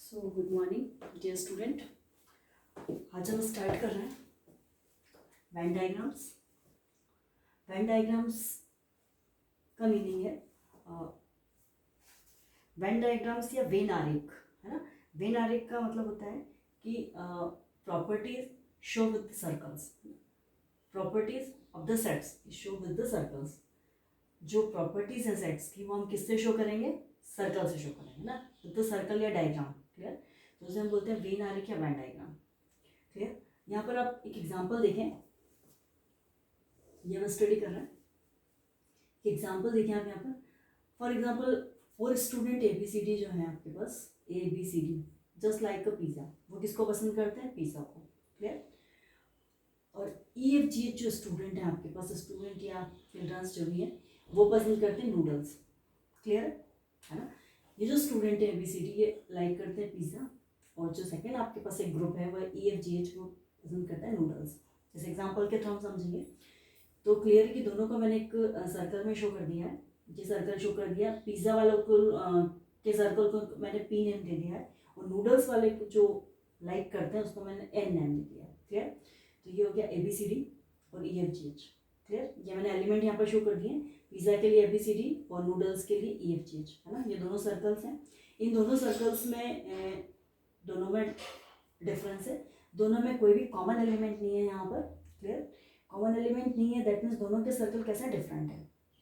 सो good morning dear student. आज हम start कर रहे हैं वेन डायग्राम्स। वेन डायग्राम्स का मीनिंग है वेन डायग्राम्स या वेन आरेख, है ना। वेन आरेख का मतलब होता है कि properties show with circles, properties of the sets show with the circles. जो प्रॉपर्टीज है सेट्स की वो हम किससे शो करेंगे? सर्कल से शो करेंगे ना, विद द सर्कल या डायग्राम। क्लियर? तो उसे हम बोलते हैं वेन आरेख या वेन डायग्राम। क्लियर? यहाँ पर आप एक एग्जांपल देखें, ये हम स्टडी कर रहे हैं। एग्जांपल देखें आप यहाँ पर। फॉर एग्जांपल 4 स्टूडेंट ABCD जो है आपके पास, ABCD जस्ट लाइक अ पिज़्ज़ा। वो किसको पसंद करते हैं? पिज़्ज़ा को। क्लियर? और EFG जो स्टूडेंट है आपके पास, स्टूडेंट या चिल्ड्रंस जो भी है, वो पसंद करते हैं नूडल्स। क्लियर है ना? ये जो स्टूडेंट है ABCD ये लाइक करते हैं पिज़्ज़ा, और जो सेकंड आपके पास एक ग्रुप है वह EFGH वो पसंद करता है नूडल्स। इस एग्जांपल के थ्रू हम समझेंगे तो क्लियर है कि दोनों को मैंने एक सर्कल में शो कर दिया है। ये सर्कल शो कर दिया, पिज़्ज़ा वालों को के सर्कल को मैंने P नेम दे दिया है, और नूडल्स वाले को जो लाइक करते हैं उसको मैंने N नेम दे दिया है। क्लियर? तो ये हो गया ABCD और EFGH। क्लियर? ये मैंने एलिमेंट यहाँ पर शो कर दिए हैं, पिज़्ज़ा के लिए ABCD और नूडल्स के लिए EFGH, है ना। ये दोनों सर्कल्स हैं। इन दोनों सर्कल्स में दोनों में डिफरेंस है, दोनों में कोई भी कॉमन एलिमेंट नहीं है यहाँ पर। क्लियर? कॉमन एलिमेंट नहीं है, दैट मीन्स दोनों के सर्कल कैसे डिफरेंट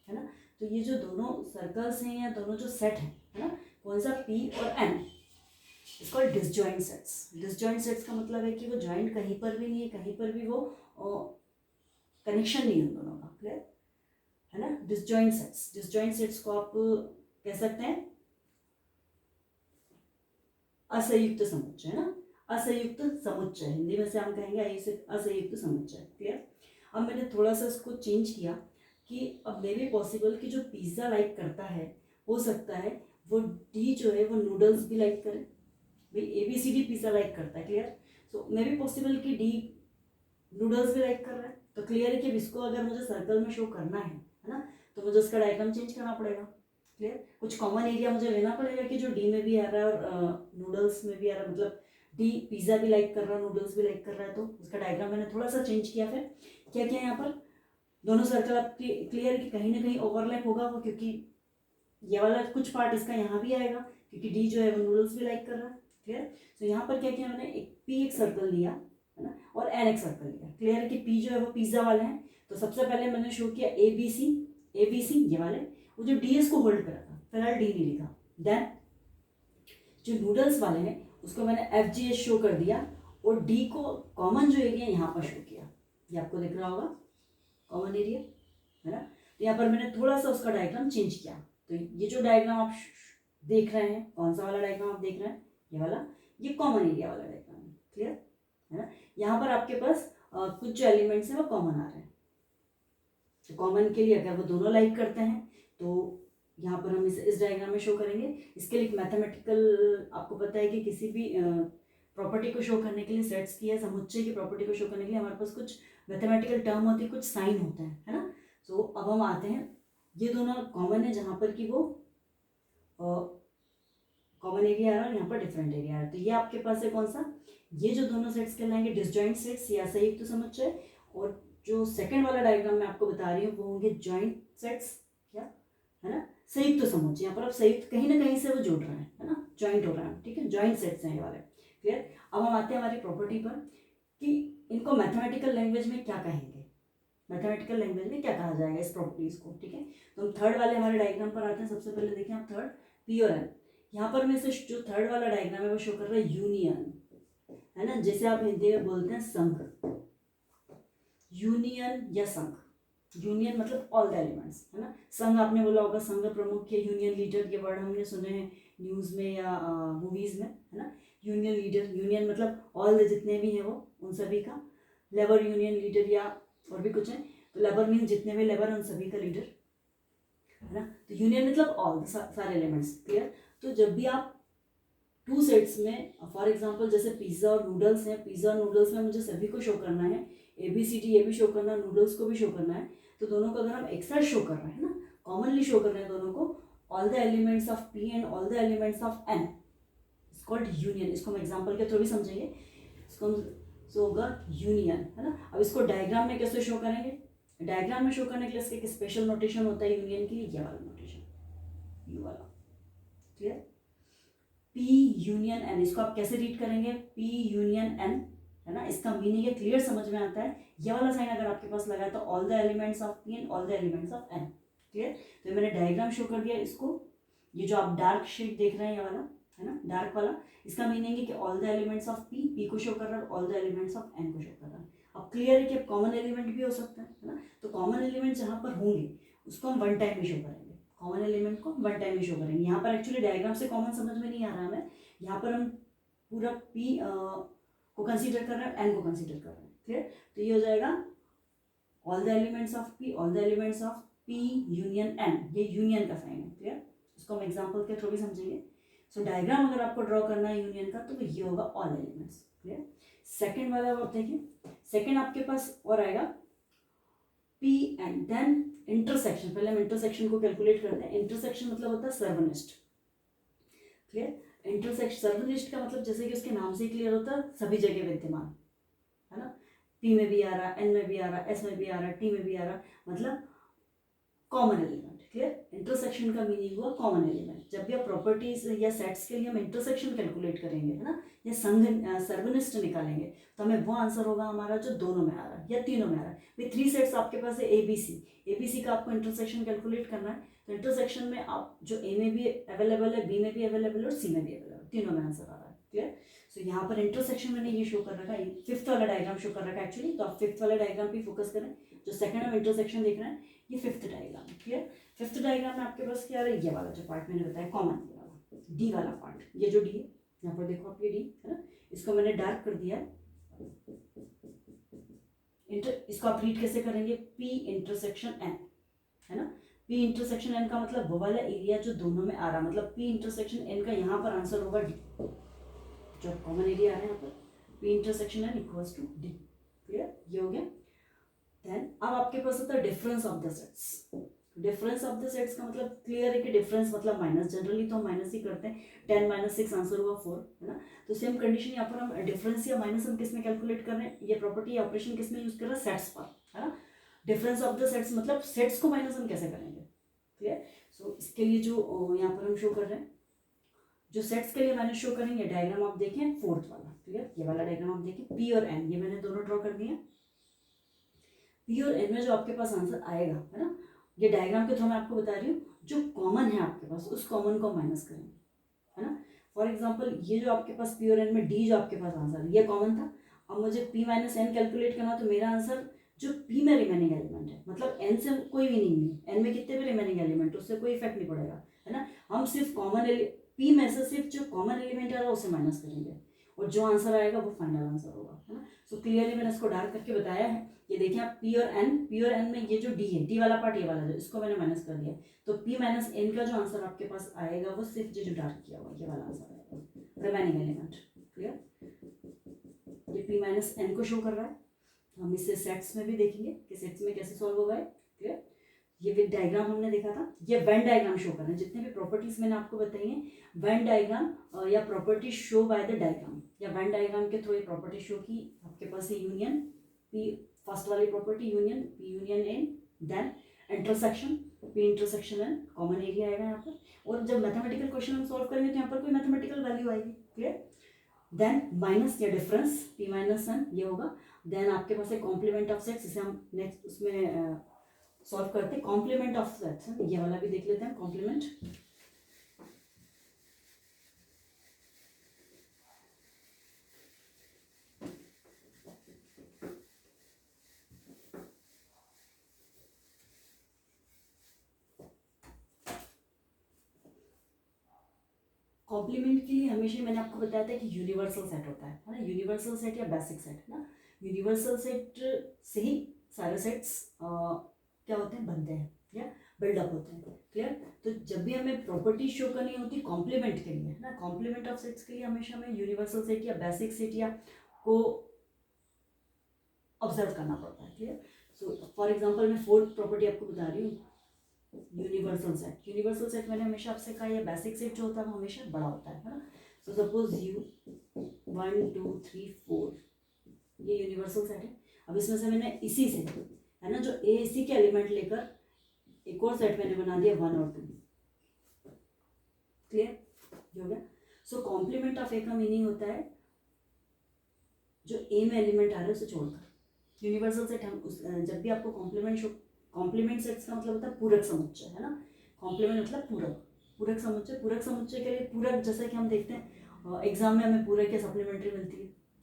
है ना। तो ये जो दोनों सर्कल्स हैं या दोनों जो सेट है ना, कौन सा P और N, इसको डिसजॉइंट सेट्स। डिसजॉइंट सेट्स का मतलब है कि वो जॉइंट कहीं पर भी नहीं है, कहीं पर भी वो कनेक्शन नहीं है उन दोनों का। क्लियर है ना? Disjoint sets. डिसजॉइंट सेट्स को आप कह सकते हैं असंयुक्त समुच्चय, है ना। असंयुक्त समुच्चय हिंदी में से हम कहेंगे असंयुक्त समुच्चय। क्लियर? अब मैंने थोड़ा सा इसको चेंज किया कि अब मे भी पॉसिबल कि जो पिज़्ज़ा लाइक करता है, हो सकता है वो D जो है वो नूडल्स भी लाइक करे। भाई ABCD पिज़्ज़ा लाइक करता है। क्लियर? सो मे भी पॉसिबल कि D नूडल्स भी लाइक कर रहा है। तो क्लियर है कि इसको अगर मुझे सर्कल में शो करना है ना, तो मुझे उसका डायग्राम चेंज करना पड़ेगा। क्लियर? कुछ कॉमन एरिया मुझे लेना पड़ेगा कि जो D में भी आ रहा है और नूडल्स में भी आ रहा है, मतलब D पिज़्ज़ा भी लाइक कर रहा है, नूडल्स भी लाइक कर रहा है। तो उसका डायग्राम मैंने थोड़ा सा चेंज किया। फिर क्या किया यहाँ पर, दोनों सर्कल आप क्लियर कि कहीं ना कहीं ओवरलैप होगा वो, क्योंकि ये वाला कुछ पार्ट इसका यहाँ भी आएगा, क्योंकि D जो है वो नूडल्स भी लाइक कर रहा है। क्लियर? तो यहाँ पर क्या किया मैंने, एक P एक सर्कल लिया, है ना, और N एक सर्कल लिया। क्लियर है कि P जो है वो पिज़्ज़ा वाले हैं, तो सबसे पहले मैंने शो किया ABC ये वाले, वो जो D इसको होल्ड करा था, फिलहाल D नहीं लिखा। देन जो नूडल्स वाले हैं उसको मैंने FGH शो कर दिया, और D को कॉमन जो एरिया यहाँ पर शो किया, ये आपको दिख रहा होगा कॉमन एरिया, है ना। तो यहाँ पर मैंने थोड़ा सा उसका डायग्राम चेंज किया। तो ये जो डायग्राम आप देख रहे हैं, कौन सा वाला डायग्राम आप देख रहे हैं, ये वाला, ये कॉमन एरिया वाला डायग्राम है। क्लियर है ना? यहाँ पर आपके पास कुछ जो एलिमेंट्स हैं वो कॉमन आ रहे हैं। तो कॉमन के लिए अगर वो दोनों लाइक करते हैं तो यहाँ पर हम इस डायग्राम में शो करेंगे। इसके लिए मैथमेटिकल, आपको पता है कि किसी भी प्रॉपर्टी को शो करने के लिए, सेट्स की या समुच्चय की प्रॉपर्टी को शो करने के लिए हमारे पास कुछ मैथमेटिकल टर्म होती है, कुछ साइन होते हैं, है ना। सो अब हम आते हैं, ये दोनों कॉमन है जहाँ पर कि वो कॉमन एरिया आ रहा है, यहाँ पर डिफरेंट एरिया आ रहा है। तो ये आपके पास है कौन सा, ये जो दोनों सेट्स कहलाएंगे डिसजॉइंट सेट्स या संयुक्त समुच्चय, और जो सेकंड वाला डायग्राम मैं आपको बता रही हूँ वो होंगे जॉइंट सेट्स, क्या है ना, संयुक्त समुच्चय। यहाँ पर आप संयुक्त कहीं ना कहीं से वो जुड़ रहे हैं, है ना, जॉइंट हो रहा है। ठीक है, जॉइंट सेट्स हैं ये वाले। क्लियर? अब हम आते हैं हमारी प्रॉपर्टी पर कि इनको मैथमेटिकल लैंग्वेज में क्या कहेंगे, मैथमेटिकल लैंग्वेज में क्या कहा जाएगा इस प्रॉपर्टीज को। ठीक है, तो हम थर्ड वाले हमारे डायग्राम पर आते हैं। सबसे पहले देखिए आप थर्ड P और N। यहाँ पर में से जो थर्ड वाला डायग्राम है वो शो कर रहा है यूनियन, है ना, जैसे आप हिंदी में बोलते हैं संघ, यूनियन या संघ। यूनियन मतलब ऑल द एलिमेंट्स, है ना। संघ आपने बोला होगा, संघ प्रमुख या यूनियन लीडर, ये वर्ड हमने सुने हैं न्यूज़ में या मूवीज में, है ना। यूनियन लीडर, यूनियन मतलब ऑल द जितने भी हैं वो, उन सभी का। लेबर यूनियन लीडर या और भी कुछ है, तो लेबर मीन्स जितने भी लेबर उन सभी का लीडर, है ना। तो यूनियन मतलब ऑल सारे एलिमेंट्स। क्लियर? तो जब भी आप टू सेट्स में, फॉर एग्जांपल जैसे पिज़्ज़ा और नूडल्स हैं, पिज़्ज़ा और नूडल्स में मुझे सभी को शो करना है, ABCD ये भी शो करना है, नूडल्स को भी शो करना है, तो दोनों को अगर हम एक साथ शो कर रहे हैं ना, कॉमनली शो कर रहे हैं दोनों को, all the elements of P and all the elements of N, called union. इसको हम एग्जाम्पल के थ्रू भी समझेंगे। इसको हम होगा यूनियन, है ना। अब इसको डायग्राम में कैसे शो करेंगे? डायग्राम में शो करने के लिए इसका एक स्पेशल नोटेशन होता है यूनियन के लिए, ये वाला नोटेशन, यू वाला, क्लियर। P यूनियन N, इसको आप कैसे रीड करेंगे? P यूनियन N, है ना। इसका मीनिंग है क्लियर, समझ में आता है। ये वाला साइन अगर आपके पास लगा है तो all the elements of P and all the elements of N, clear. तो मैंने डायग्राम शो कर दिया इसको। ये जो आप डार्क शेड देख रहे हैं ये वाला, है ना, डार्क वाला, इसका मीनिंग है कि all the elements of P को शो कर रहा है, all the elements of N को शो कर रहा है। अब क्लियर है कि अब कॉमन एलिमेंट भी हो सकता है ना। तो कॉमन एलिमेंट जहाँ पर होंगे उसको हम वन टाइम में शो करेंगे, कॉमन एलिमेंट को वन टाइम में शो करेंगे। यहाँ पर एक्चुअली डायग्राम से कॉमन समझ में नहीं आ रहा हमें, यहाँ पर हम पूरा P को कंसीडर कर रहे हैं, N को कंसीडर कर रहे हैं, क्लियर। तो ये हो जाएगा all the elements of P, all the elements of P union N, ये यूनियन का साइन है, क्लियर। इसको हम एग्जाम्पल के थ्रू भी समझेंगे। सो डायग्राम अगर आपको ड्रॉ करना है यूनियन का तो ये होगा ऑल एलिमेंट्स, क्लियर। सेकेंड वाला आप देखिए, सेकेंड आपके पास और आएगा P N, देन इंटरसेक्शन। पहले हम इंटरसेक्शन को कैलकुलेट करते हैं। इंटरसेक्शन मतलब होता है सर्वनिष्ठ, क्लियर। इंटरसेक्शन, सर्वनिष्ठ का मतलब जैसे कि उसके नाम से ही क्लियर होता है, सभी जगह विद्यमान, है ना। P में भी आ रहा, N में भी आ रहा, S में भी आ रहा, T में भी आ रहा, मतलब कॉमन एलिमेंट, क्लियर। इंटरसेक्शन का मीनिंग हुआ कॉमन एलिमेंट। जब भी आप प्रॉपर्टीज या सेट्स के लिए हम इंटरसेक्शन कैलकुलेट करेंगे, है ना, या सर्वनिष्ठ निकालेंगे, तो हमें वो आंसर होगा हमारा जो दोनों में आ रहा है या तीनों में आ रहा है। भाई 3 सेट्स आपके पास है ABC का आपको इंटरसेक्शन कैलकुलेट करना है। तो इंटरसेक्शन में आप जो A में भी अवेलेबल है, B में भी अवेलेबल है और C में भी अवेलेबल, तीनों में आंसर आ रहा है, क्लियर। सो यहाँ पर इंटरसेक्शन मैंने ये शो कर रखा है, फिफ्थ वाला डायग्राम शो कर रखा है एक्चुअली। तो आप फिफ्थ वाला डायग्राम पे फोकस करें। जो सेकंड हम इंटरसेक्शन देख रहे हैं ये fifth diagram, clear. Fifth diagram में आपके पास क्या आ रहा है? ये वाला जो पार्ट मैंने बताया कॉमन, ये वाला डी वाला पार्ट, ये जो डी है यहाँ पर देखो आप, ये डी है ना, इसको मैंने डार्क कर दिया। इसको आप रीड कैसे करेंगे? P इंटरसेक्शन N, है ना। P इंटरसेक्शन N का मतलब वो वाला एरिया जो दोनों में आ रहा, मतलब P इंटरसेक्शन N का यहाँ पर आंसर होगा D, जो कॉमन एरिया आ रहा है यहाँ पर। P intersection N equals to D, clear, ये हो गया। देन अब आपके पास होता है difference of the sets. Difference of the sets का मतलब क्लियर है कि डिफरेंस मतलब माइनस, जनरली तो हम माइनस ही करते हैं। 10 - 6 आंसर हुआ 4, है ना। तो सेम कंडीशन यहाँ पर हम डिफरेंस या माइनस हम किस में कैलकुलेट कर रहे हैं? ये प्रॉपर्टी या ऑपरेशन किस में यूज कर रहे हैं? सेट्स पर, है ना। डिफरेंस ऑफ द सेट्स मतलब सेट्स को माइनस हम कैसे करेंगे, क्लियर। सो इसके लिए जो यहाँ पर हम शो कर रहे हैं, जो सेट्स के लिए माइनस शो करेंगे, डायग्राम आप देखें फोर्थ वाला, क्लियर। ये वाला डायग्राम आप देखें, P और N ये मैंने दोनों ड्रॉ कर दिए। P और N में जो आपके पास आंसर आएगा, है ना, ये डायग्राम के थ्रू मैं आपको बता रही हूँ, जो कॉमन है आपके पास उस कॉमन को माइनस करेंगे, है ना। फॉर एग्जांपल ये जो आपके पास P और N में D जो आपके पास आंसर ये कॉमन था। अब मुझे P - N कैलकुलेट करना, तो मेरा आंसर जो P में रिमेनिंग एलिमेंट है, मतलब N से कोई भी नहीं है, N में कितने भी रिमेनिंग एलिमेंट उससे कोई इफेक्ट नहीं पड़ेगा, है ना। हम सिर्फ कॉमन P में से सिर्फ जो कॉमन एलिमेंट आ रहा है उसे माइनस करेंगे और जो आंसर आएगा वो फाइनल आंसर होगा, है ना। सो क्लियरली मैंने इसको डार्क करके बताया है। ये देखिए आप P और N में ये जो D है, D वाला पार्ट ये वाला जो, इसको मैंने माइनस कर दिया। तो P - N का जो आंसर आपके पास आएगा वो सिर्फ जो डार्क किया हुआ ये वाला आंसर आएगा, रिमेनिंग एलिमेंट, क्लियर। ये P - N को शो कर रहा है। हम इसे सेट्स में भी देखेंगे कि सेट्स में कैसे सॉल्व होगा, क्लियर। ये भी डायग्राम हमने देखा था, ये वेन डायग्राम शो कर रहे हैं। जितने भी प्रॉपर्टीज मैंने आपको बताई हैं, वेन डायग्राम या property show by the diagram या वेन डायग्राम के थ्रू ये प्रॉपर्टी शो की। आपके पास है यूनियन P, फर्स्ट वाली property union, P union N, then intersection, P intersection N, common area आएगा यहाँ पर। और जब मैथमेटिकल क्वेश्चन हम सॉल्व करेंगे तो यहाँ पर कोई मैथमेटिकल वैल्यू आएगी, क्लियर। देन माइनस या डिफरेंस P - N ये होगा। देन आपके पास है कॉम्प्लीमेंट ऑफ सेट्स, इसे हम नेक्स्ट उसमें सॉल्व करते हैं। कॉम्प्लीमेंट ऑफ सेट्स ये वाला भी देख लेते हैं, कॉम्प्लीमेंट। कॉम्प्लीमेंट के लिए हमेशा मैंने आपको बताया था कि यूनिवर्सल सेट होता है ना, यूनिवर्सल सेट या बेसिक सेट, है ना। यूनिवर्सल सेट से ही सारे सेट्स क्या होते हैं, बनते हैं या बिल्डअप होते हैं, क्लियर। तो जब भी हमें प्रॉपर्टी शो करनी होती कॉम्प्लीमेंट के लिए, है ना, कॉम्प्लीमेंट ऑफ सेट्स के लिए हमेशा हमें यूनिवर्सल सेट या बेसिक सेट या को ऑब्जर्व करना पड़ता है, क्लियर। सो फॉर एग्जांपल मैं फोर्थ प्रॉपर्टी आपको बता रही हूँ, यूनिवर्सल सेट। यूनिवर्सल सेट मैंने हमेशा आपसे कहा, ये बेसिक सेट जो होता है वो हमेशा बड़ा होता है ना। तो सपोज यू 1 2 3 4 ये यूनिवर्सल सेट है। अब इसमें से मैंने इसी से है ना जो ए इसी के एलिमेंट लेकर एक और सेट मैंने बना दिया 1 और 2। क्लियर हो गया। सो कॉम्प्लीमेंट ऑफ ए का मीनिंग होता है जो ए में एलिमेंट आ रहे हैं उसे छोड़कर। यूनिवर्सल सेट हम उस जब भी आपको कॉम्प्लीमेंट सेट्स का मतलब होता है पूरक समुच्चय, है ना। कॉम्प्लीमेंट मतलब पूरक, पूरक समुच्चय। पूरक समुच्चय के लिए पूरक जैसे कि हम देखते हैं एग्जाम में हमें पूरक या सप्लीमेंट्री मिलती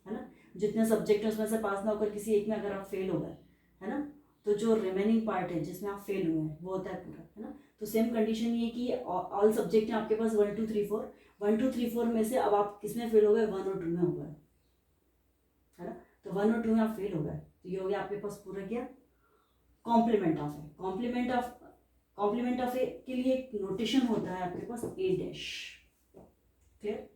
है ना। जितने सब्जेक्ट हैं उसमें से पास ना होकर किसी एक में अगर आप फेल हो गए, है ना, तो जो रिमेनिंग पार्ट है जिसमें आप फेल हुए हैं वो होता है पूरक, है ना। तो सेम कंडीशन ये कि ऑल सब्जेक्ट हैं आपके पास 1 2 3 4, 1 2 3 4 में से अब आप किसमें फेल हो गए, 1 और 2 में हो गए, है ना। तो 1 और 2 में आप फेल हो गए तो ये हो गया आपके पास पूरक या complement of A. Complement of A के लिए एक नोटेशन होता है आपके पास A dash. Clear.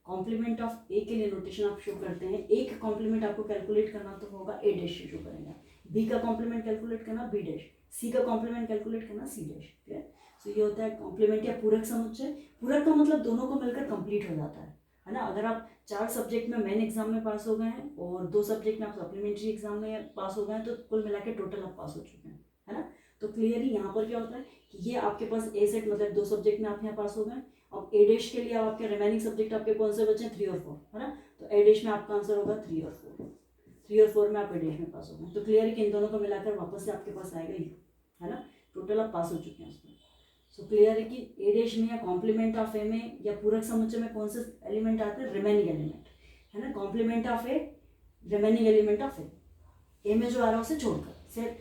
Complement of A के लिए नोटेशन आप शो करते हैं। ए का कॉम्प्लीमेंट आपको कैलकुलेट करना तो होगा ए डैश से शो करेंगे। बी का कॉम्प्लीमेंट कैलकुलेट करना बी डैश, सी का कॉम्प्लीमेंट कैलकुलेट करना सी डैश। क्लियर। सो ये होता है कॉम्प्लीमेंट या पूरक समुच्चय। पूरक का मतलब दोनों को मिलकर कंप्लीट हो जाता है ना। अगर आप 4 सब्जेक्ट में मेन एग्जाम में पास हो गए हैं और 2 सब्जेक्ट में आप सप्लीमेंट्री एग्जाम में पास हो गए हैं तो कुल मिला के टोटल आप पास हो चुके हैं, है ना। तो क्लियरली यहाँ पर क्या होता है कि ये आपके पास ए सेट मतलब 2 सब्जेक्ट में आप यहाँ पास हो गए। अब ए डैश के लिए अब आपके रिमेनिंग सब्जेक्ट आपके कौन से बचे, 3 और 4, है ना। तो ए डैश में आपका आंसर होगा 3 और 4, 3 और 4 में आप ए डैश में पास हो गए। तो क्लियर है कि इन दोनों को मिलाकर वापस से आपके पास आएगा यू, है ना। टोटल आप पास हो चुके हैं उसमें। सो क्लियर है कि ए डैश में या कॉम्प्लीमेंट ऑफ ए में या पूरक समुच्चय में कौन से एलिमेंट आते हैं, रिमेनिंग एलिमेंट, है ना। Complement of A, remaining element of A में जो आ रहा है उसे छोड़कर।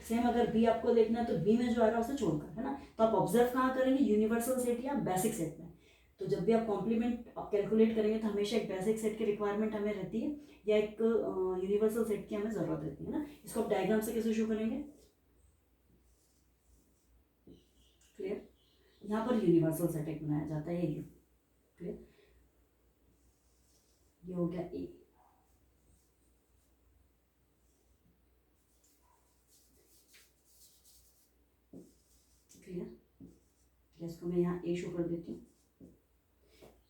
सेम अगर बी आपको देखना है तो बी में जो आ रहा है उसे छोड़कर, है ना। तो आप ऑब्जर्व कहाँ करेंगे, यूनिवर्सल सेट या बेसिक सेट में। तो जब भी आप कॉम्प्लीमेंट आप कैलकुलेट करेंगे तो हमेशा एक बेसिक सेट की रिक्वायरमेंट हमें रहती है या एक यूनिवर्सल सेट की हमें जरूरत रहती है ना। इसको आप डायग्राम से कैसे शो करेंगे। क्लियर। यहाँ पर यूनिवर्सल सेट एक बनाया जाता है ये। क्लियर। ये हो गया ए। क्लियर। इसको मैं यहाँ ए शो कर देती हूँ।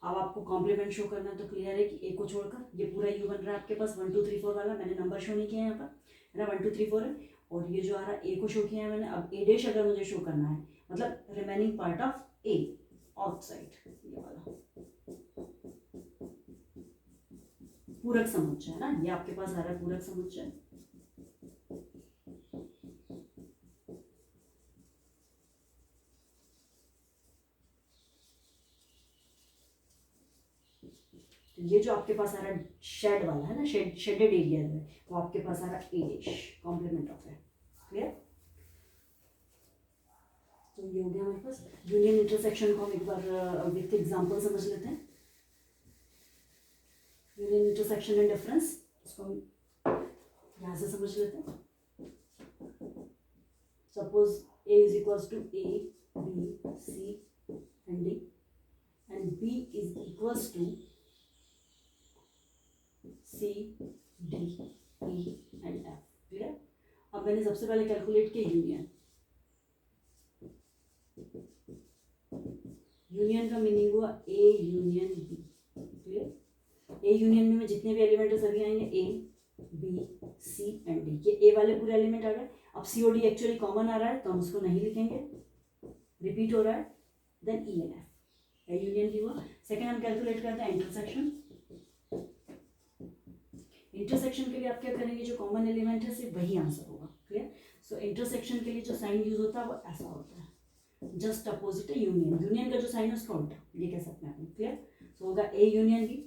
अब आपको कॉम्प्लीमेंट शो करना है तो क्लियर है कि ए को छोड़कर ये पूरा यू बन रहा है आपके पास 1 2 3 4 वाला। मैंने नंबर शो नहीं किया यहाँ पर, है ना। 1 2 3 4 है और ये जो आ रहा है ए को शो किया है मैंने। अब ए डैश अगर मुझे शो करना है मतलब remaining part of A outside, ये वाला पूरक समुच्चय, है ना। ये आपके पास आ रहा है पूरक समुच्चय। तो ये जो आपके पास आ रहा है शेड वाला, है ना, शेडेड एरिया है वो आपके पास आ रहा है ए डैश, कॉम्प्लीमेंट ऑफ है। क्लियर। तो ये हो गया हमारे पास यूनियन इंटरसेक्शन को। हम एक बार विथ एग्जांपल समझ लेते हैं। यूनियन इंटरसेक्शन एंड डिफरेंस, इसको हम यहाँ से समझ लेते हैं। Suppose A is equals to A B C and D and B is equals to C D E and F. Clear. अब मैंने सबसे पहले कैलकुलेट किया यूनियन। यूनियन का मीनिंग हुआ A union B. Clear. A union में जितने भी एलिमेंट है सभी आएंगे A B C and D. ये ए वाले पूरे एलिमेंट आ गए। अब सी और डी एक्चुअली कॉमन आ रहा है तो हम उसको नहीं लिखेंगे, रिपीट हो रहा है। Then E and F, A union भी हुआ। सेकेंड हम कैलकुलेट करते हैं इंटरसेक्शन। इंटरसेक्शन के लिए आप क्या करेंगे, जो कॉमन एलिमेंट है सिर्फ वही आंसर होगा। क्लियर। सो इंटरसेक्शन के लिए जो साइन यूज होता है वो ऐसा होता है, जस्ट अपोजिट है यूनियन। यूनियन का जो साइन है उसका उल्टा, ये कह सकते हैं आप। क्लियर। सो होगा A union B,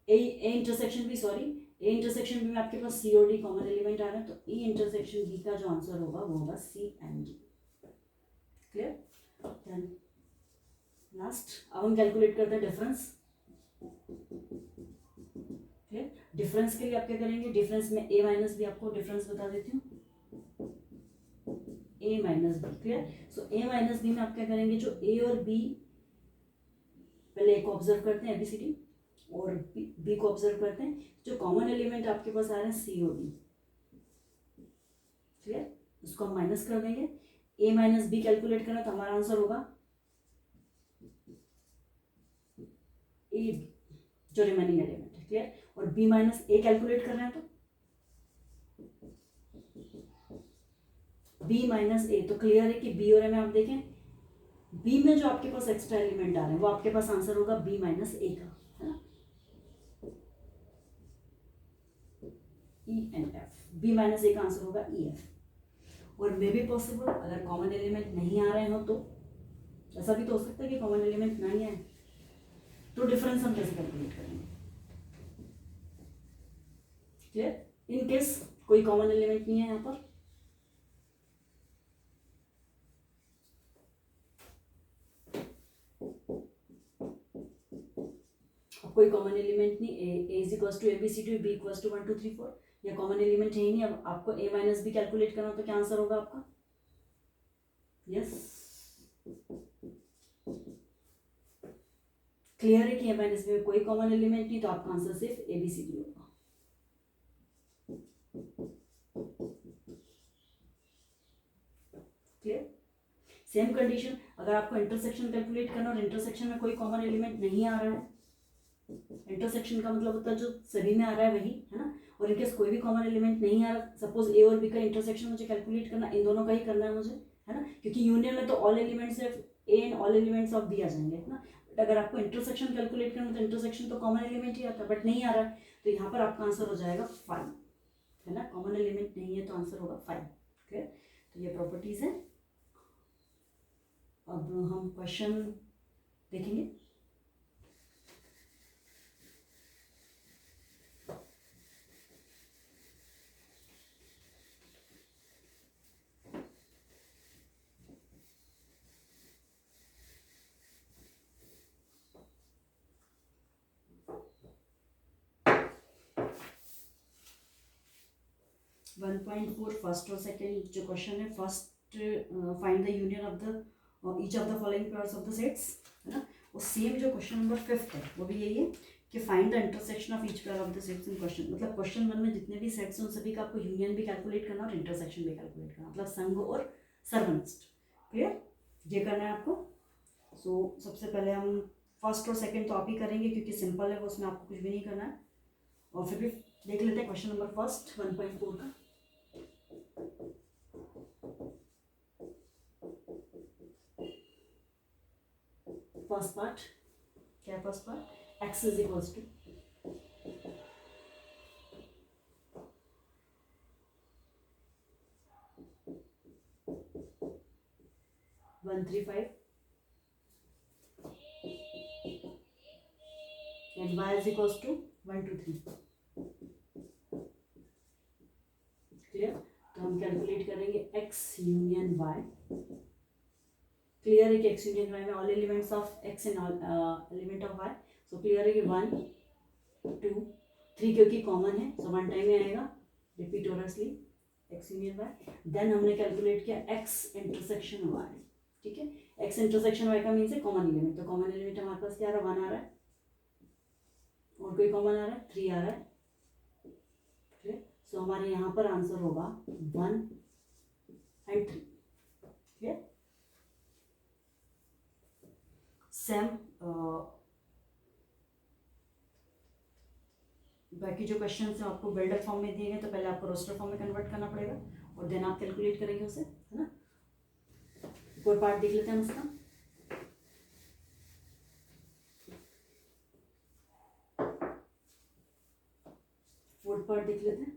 A intersection B, sorry A intersection B में आपके पास सी और डी कॉमन एलिमेंट आ रहा है तो ए इंटरसेक्शन बी का जो आंसर होगा वो होगा C and D. Clear. Then last अब हम कैलकुलेट करते हैं डिफरेंस। क्लियर। डिफरेंस के लिए आप क्या करेंगे, डिफरेंस में ए माइनस बी, आपको डिफरेंस बता देती हूँ, ए माइनस बी। क्लियर। सो ए माइनस बी में आप क्या करेंगे, जो ए और बी, पहले ए को ऑब्जर्व करते हैं एबीसीडी और बी को ऑब्जर्व करते हैं। जो कॉमन एलिमेंट आपके पास आ रहे हैं सी और डी। क्लियर। उसको हम माइनस कर देंगे। ए माइनस बी कैलकुलेट करना तो हमारा आंसर होगा ए बी जो रिमेनिंग एलिमेंट है, क्लियर। और बी माइनस ए कैलकुलेट कर रहे हैं तो बी माइनस ए, तो क्लियर है कि बी और ए में आप देखें बी में जो आपके पास एक्स्ट्रा एलिमेंट आ रहे हैं वो आपके पास आंसर होगा बी माइनस ए का, है ना। E and F, B minus A का आंसर होगा ई एफ। और मे बी पॉसिबल अगर कॉमन एलिमेंट नहीं आ रहे हो तो ऐसा भी तो हो सकता है कि कॉमन एलिमेंट नहीं आए, तो डिफरेंस हम कैसे कैलकुलेट करेंगे, क्लियर। इन केस कोई कॉमन एलिमेंट नहीं है यहाँ पर, कोई कॉमन एलिमेंट नहीं, A is equal to A B C to B equal to 1 2 3 4, या कॉमन एलिमेंट है ही नहीं। अब आपको ए माइनस बी कैलकुलेट करना तो क्या आंसर होगा आपका, यस क्लियर है कि ए माइनस बी में कोई कॉमन एलिमेंट नहीं, तो आपका आंसर सिर्फ ए बी सी डी होगा। क्लियर। सेम कंडीशन अगर आपको इंटरसेक्शन कैलकुलेट करना और इंटरसेक्शन में कोई कॉमन एलिमेंट नहीं आ रहा है, इंटरसेक्शन का मतलब होता है जो सभी में आ रहा है वही, है ना। और इनकेस कोई भी कॉमन एलिमेंट नहीं आ रहा, सपोज ए और बी का इंटरसेक्शन मुझे कैलकुलेट करना, इन दोनों का ही करना है मुझे, है ना, क्योंकि यूनियन में तो all elements of A and all elements of B आ जाएंगे, है ना। बट अगर आपको इंटरसेक्शन कैलकुलेट करना तो इंटरसेक्शन तो कॉमन एलिमेंट ही आता है, बट नहीं आ रहा है, तो यहाँ पर आपका आंसर हो जाएगा 5, है ना। कॉमन एलिमेंट नहीं है तो आंसर होगा 5, क्लियर। तो ये प्रॉपर्टीज है। अब हम क्वेश्चन देखेंगे। वन 1.4 फर्स्ट और सेकेंड जो क्वेश्चन है, first find the union of the each of the following pairs of the sets, है ना। और सेम जो क्वेश्चन नंबर 5 है वो भी यही है कि find the intersection of each pair of the sets in question. मतलब क्वेश्चन 1 में जितने भी सेट्स हैं उन सभी का आपको यूनियन भी कैलकुलेट करना और इंटरसेक्शन भी कैलकुलेट करना, मतलब संघ और सर्वनिष्ठ, क्लियर। ये करना है आपको। सो सबसे पहले हम फर्स्ट और सेकेंड तो आप ही करेंगे क्योंकि सिंपल है वो, उसमें आपको कुछ भी नहीं करना है। और फिर भी देख लेते हैं क्वेश्चन नंबर फर्स्ट 1.4 का। फर्स्ट पार्ट क्या है, first part x is equals to 135 and y is equals to 1 2 3, clear. तो हम कैलकुलेट करेंगे x यूनियन y, क्लियर है कि x यूनियन y में all elements of x and all element of y, so clear है कि 1 2 3 क्योंकि common है, सो वन टाइम में आएगा रिपीटोरसली x यूनियन y। देन हमने कैलकुलेट किया x इंटरसेक्शन y, ठीक है। x इंटरसेक्शन y का मीन्स है कॉमन एलिमेंट, तो कॉमन एलिमेंट हमारे पास क्या आ रहा है, 1 आ रहा है, और कोई कॉमन आ रहा है 3 आ रहा है, ठीक। सो हमारे यहाँ पर आंसर होगा 1 एंड 3, क्लियर। सेम बाकी जो क्वेश्चन है आपको बिल्डर फॉर्म में दिए गए, तो पहले आपको रोस्टर फॉर्म में कन्वर्ट करना पड़ेगा और देन आप कैलकुलेट करेंगे उसे, है ना। एक और पार्ट देख लेते हैं हम इसका। फोर्थ पार्ट देख लेते हैं।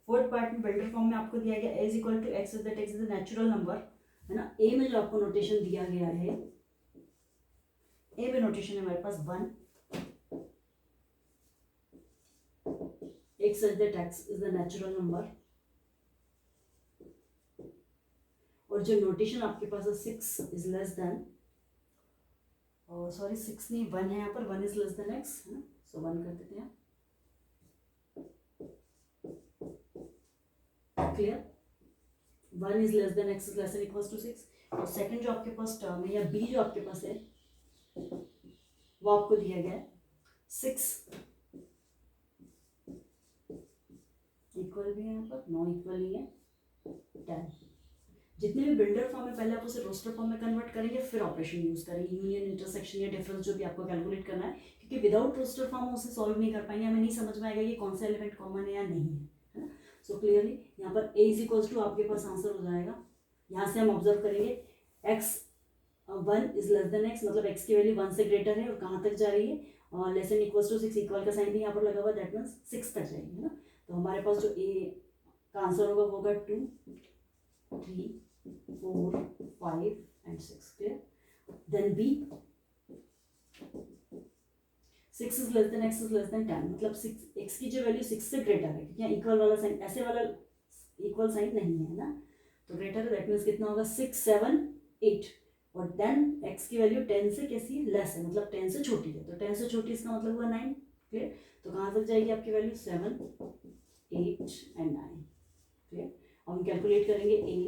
फोर्थ पार्ट में बिल्डर फॉर्म में आपको दिया गया a is equal to X, that X is the natural number, है ना। ए में जो आपको नोटेशन दिया गया है, ए में नोटेशन है हमारे पास 1, x such that x is the natural number, और जो नोटेशन आपके पास है 6 इज लेस देन, सॉरी 6 नहीं 1 है यहाँ पर, 1 इज लेस देन x, है ना। सो 1 कर देते हैं, clear. 1 is less than x is less than equals to 6। और सेकंड जो आपके पास टर्म है या b जो आपके पास है वो आपको दिया गया है 6 इक्वल भी है यहाँ पर, नो इक्वल ही है 10। जितने भी बिल्डर फॉर्म है पहले आप उसे रोस्टर फॉर्म में कन्वर्ट करेंगे, फिर ऑपरेशन यूज करेंगे, यूनियन, इंटरसेक्शन या डिफरेंस जो भी आपको कैलकुलेट करना है, क्योंकि विदाउट रोस्टर फॉर्म हम उसे सॉल्व नहीं कर पाएंगे, हमें नहीं समझ में आएगा कि कौन सा एलिमेंट कॉमन है या नहीं है ना। सो क्लियरली यहाँ पर a इज इक्वल्स टू आपके पास आंसर हो जाएगा। यहाँ से हम ऑब्जर्व करेंगे x 1 is less than x, मतलब x की वैल्यू 1 से ग्रेटर है और कहाँ तक जा रही है, और less than equals to 6, equal का साइन भी यहाँ पर लगा हुआ, दैट मीन्स 6 तक जाएगी, है ना। तो हमारे पास जो a का आंसर होगा वो होगा 2, 3, 4, 5 and 6, clear। then b 6 is less than x is less than 10, मतलब 6 x की जो वैल्यू 6 से ग्रेटर है, क्योंकि यहाँ इक्वल वाला साइन, ऐसे वाला इक्वल साइन नहीं है ना, तो ग्रेटर है, दैट मीन्स कितना होगा 6, 7, 8, और देन x की वैल्यू 10 से कैसी है, लेस है, मतलब 10 से छोटी है, तो 10 से छोटी इसका मतलब हुआ 9, क्लियर। तो कहाँ तक जाएगी आपकी वैल्यू 7, 8 and 9, क्लियर। हम कैलकुलेट करेंगे a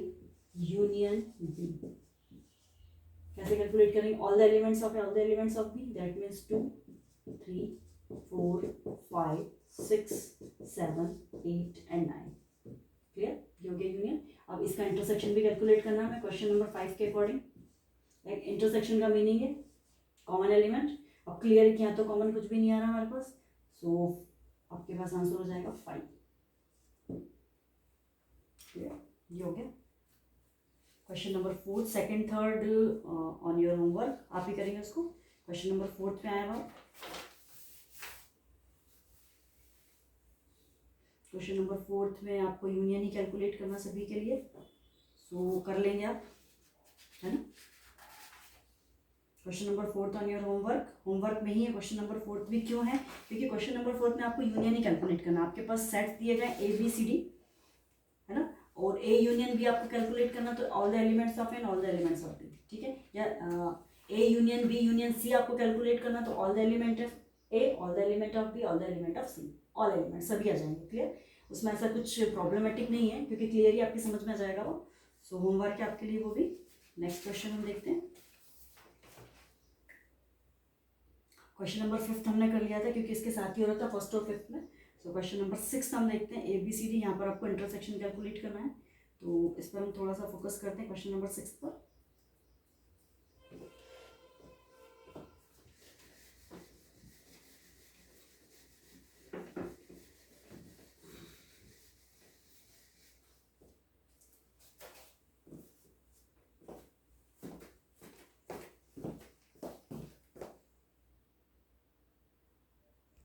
यूनियन b, कैसे कैलकुलेट करेंगे, all the elements of b, that means 2, 3, 4, 5, 6, 7, 8 and 9, clear, ये हो गया यूनियन। अब इसका इंटरसेक्शन भी कैलकुलेट करना है क्वेश्चन नंबर 5 के अकॉर्डिंग। इंटरसेक्शन का मीनिंग है कॉमन एलिमेंट, अब क्लियर है कि यहाँ तो कॉमन कुछ भी नहीं आ रहा हमारे पास, सो आपके पास आंसर हो जाएगा 5, क्लियर, ये हो गया। Question number 4, second third on your homework आप ही करेंगे उसको। क्वेश्चन नंबर 4 पे आया हुआ, क्वेश्चन नंबर 4 में आपको यूनियन ही कैलकुलेट करना सभी के लिए, सो कर लेंगे आप, है ना। Question number 4 on your homework में ही है, क्वेश्चन नंबर 4 भी क्यों है, क्योंकि क्वेश्चन नंबर 4 में आपको यूनियन ही कैलकुलेट करना है, आपके पास सेट्स दिए गए ABCD, है ना, और A यूनियन B आपको कैलकुलेट करना, तो all the elements of N, all the elements of B, ठीक है, या A union B union C आपको कैलकुलेट करना, तो all the element of A, all the element of B, all the element of C, all element सभी आ जाएंगे, clear. उसमें ऐसा कुछ प्रॉब्लमेटिक नहीं है, क्योंकि क्लियर ही आपकी समझ में आ जाएगा वो। सो होमवर्क है आपके लिए वो भी। नेक्स्ट क्वेश्चन हम देखते हैं, क्वेश्चन नंबर 5 हमने कर लिया था, क्योंकि इसके साथ ही हो रहा था फर्स्ट और 5 में। सो क्वेश्चन नंबर 6 हम देखते हैं, ABCD, यहाँ पर आपको इंटरसेक्शन कैलकुलेट करना है, तो इस पर हम थोड़ा सा फोकस करते हैं क्वेश्चन नंबर 6 पर।